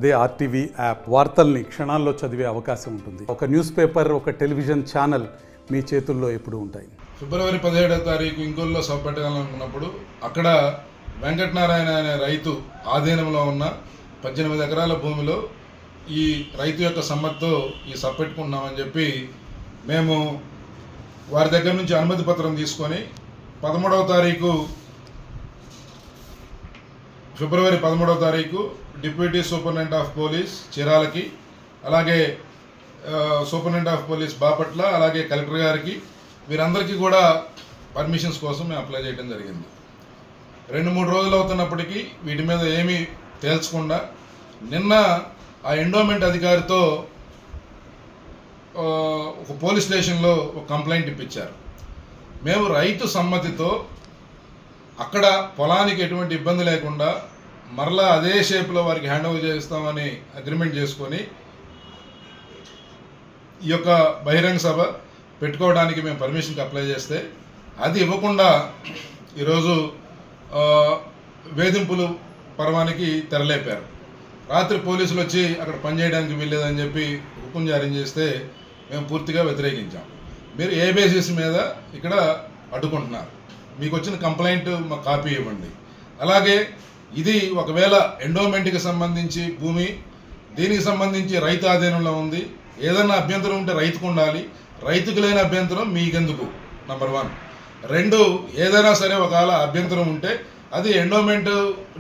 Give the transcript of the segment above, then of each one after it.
అదే RTV app వార్తల్ని క్షణాల్లో చదివే అవకాశం ఉంటుంది. ఒక న్యూస్ పేపర్, ఒక టెలివిజన్ ఛానల్ మీ చేతుల్లో ఎప్పుడూ ఉంటాయి. ఫిబ్రవరి 17వ తారీఖు ఇంకోల్లో సభ పెట్టాలనుకున్నప్పుడు అక్కడ వెంకటనారాయణ అనే రైతు ఆధీనంలో ఉన్న 18 ఎకరాల భూమిలో ఈ రైతు యొక్క సమ్మతితో ఈ సభ పెట్టుకుంటున్నామని చెప్పి మేము వారి దగ్గర నుంచి అనుమతి పత్రం తీసుకొని 13వ తారీఖు ఫిబ్రవరి 13వ తారీఖు డిప్యూటీ సూపరింటెండెంట్ ఆఫ్ పోలీస్ చీరాలకి, అలాగే సూపరింటెండెంట్ ఆఫ్ పోలీస్ బాపట్ల, అలాగే కలెక్టర్ గారికి వీరందరికీ కూడా పర్మిషన్స్ కోసం మేము అప్లై చేయడం జరిగింది. 2-3 రోజులు అవుతున్నప్పటికీ వీటి మీద ఏమీ తేల్చకుండా నిన్న ఆ ఎండోమెంట్ అధికారితో ఒక పోలీస్ స్టేషన్లో ఒక కంప్లైంట్ ఇప్పించారు. మేము రైతు సమ్మతితో అక్కడ పొలానికి ఎటువంటి ఇబ్బంది లేకుండా మరలా అదే షేప్లో వారికి హ్యాండ్ ఓవర్ చేస్తామని అగ్రిమెంట్ చేసుకొని ఈ యొక్క బహిరంగ సభ పెట్టుకోవడానికి మేము పర్మిషన్కి అప్లై చేస్తే అది ఇవ్వకుండా ఈరోజు వేధింపులు పర్వానికి తెరలేపారు. రాత్రి పోలీసులు వచ్చి అక్కడ పనిచేయడానికి వీల్లేదని చెప్పి హుకుం జారీ చేస్తే మేము పూర్తిగా వ్యతిరేకించాం. మీరు ఏ బేసిస్ మీద ఇక్కడ అడ్డుకుంటున్నారు? మీకు వచ్చిన కంప్లైంట్ మాకు కాపీ ఇవ్వండి. అలాగే ఇది ఒకవేళ ఎండోమెంట్కి సంబంధించి భూమి, దీనికి సంబంధించి రైతు ఆధీనంలో ఉంది, ఏదన్నా అభ్యంతరం ఉంటే రైతుకు ఉండాలి, రైతుకు లేని అభ్యంతరం మీకెందుకు? నంబర్ 1. 2, ఏదైనా సరే ఒకవేళ అభ్యంతరం ఉంటే అది ఎండోమెంట్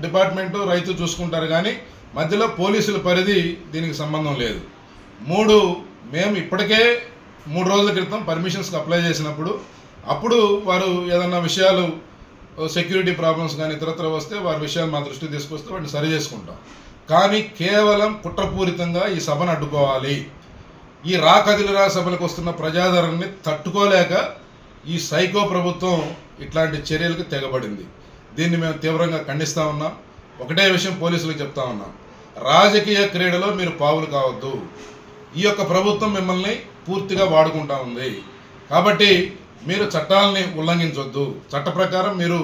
డిపార్ట్మెంటు రైతు చూసుకుంటారు, కానీ మధ్యలో పోలీసుల పరిధి దీనికి సంబంధం లేదు. 3, మేము ఇప్పటికే 3 రోజుల క్రితం పర్మిషన్స్కి అప్లై చేసినప్పుడు అప్పుడు వారు ఏదన్నా విషయాలు సెక్యూరిటీ ప్రాబ్లమ్స్ కానీ ఇతరత్ర వస్తే వారి విషయాలు మా దృష్టికి తీసుకొస్తే వాటిని సరి చేసుకుంటాం. కానీ కేవలం కుట్రపూరితంగా ఈ సభను అడ్డుకోవాలి, ఈ కదిలిరా సభలకు వస్తున్న ప్రజాదరణని తట్టుకోలేక ఈ సైకో ప్రభుత్వం ఇట్లాంటి చర్యలకు తెగబడింది. దీన్ని మేము తీవ్రంగా ఖండిస్తూ ఉన్నాం. ఒకటే విషయం పోలీసులకు చెప్తా ఉన్నాం, రాజకీయ క్రీడలో మీరు పావులు కావద్దు. ఈ యొక్క ప్రభుత్వం మిమ్మల్ని పూర్తిగా వాడుకుంటా ఉంది కాబట్టి మీరు చట్టాలని ఉల్లంఘించవద్దు, చట్ట ప్రకారం మీరు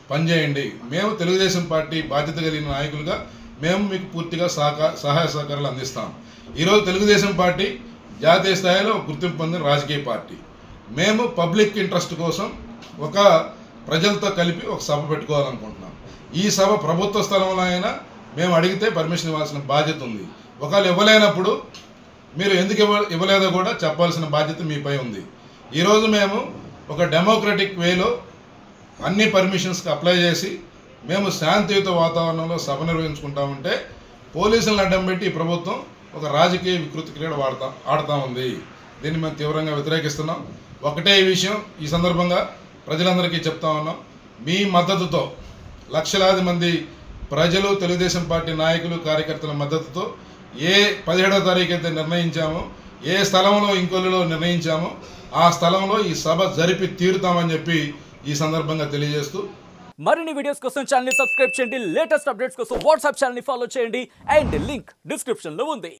పనిచేయండి. మేము తెలుగుదేశం పార్టీ బాధ్యత కలిగిన నాయకులుగా మేము మీకు పూర్తిగా సహాయ సహకారాలు అందిస్తాం. ఈరోజు తెలుగుదేశం పార్టీ జాతీయ స్థాయిలో గుర్తింపు పొందిన రాజకీయ పార్టీ. మేము పబ్లిక్ ఇంట్రెస్ట్ కోసం ఒక ప్రజలతో కలిపి ఒక సభ పెట్టుకోవాలనుకుంటున్నాం. ఈ సభ ప్రభుత్వ స్థలంలో అయినా మేము అడిగితే పర్మిషన్ ఇవ్వాల్సిన బాధ్యత ఉంది. ఒకవేళ ఇవ్వలేనప్పుడు మీరు ఎందుకు ఇవ్వలేదో కూడా చెప్పాల్సిన బాధ్యత మీపై ఉంది. ఈరోజు మేము ఒక డెమోక్రటిక్ వేలో అన్ని పర్మిషన్స్కి అప్లై చేసి మేము శాంతియుత వాతావరణంలో సభ నిర్వహించుకుంటామంటే పోలీసులను అడ్డం పెట్టి ఈ ప్రభుత్వం ఒక రాజకీయ వికృతి క్రీడ ఆడుతూ ఉంది. దీన్ని మేము తీవ్రంగా వ్యతిరేకిస్తున్నాం. ఒకటే విషయం ఈ సందర్భంగా ప్రజలందరికీ చెప్తా ఉన్నాం, మీ మద్దతుతో లక్షలాది మంది ప్రజలు, తెలుగుదేశం పార్టీ నాయకులు, కార్యకర్తల మద్దతుతో ఏ 17వ తారీఖు అయితే నిర్ణయించామో, ఏ స్థలంలో ఇంకొల్లులో నిర్ణయించామో ఆ స్థలంలో ఈ సభ జరిపి తీరుతామని చెప్పి ఈ సందర్భంగా తెలియజేస్తూ మరిన్ని వీడియోస్ కోసం ఛానల్ ని సబ్స్క్రైబ్ చేయండి, లేటెస్ట్ అప్డేట్స్ కోసం వాట్సాప్ ఛానల్ ని ఫాలో చేయండి అండ్ లింక్ డిస్క్రిప్షన్ లో ఉంది.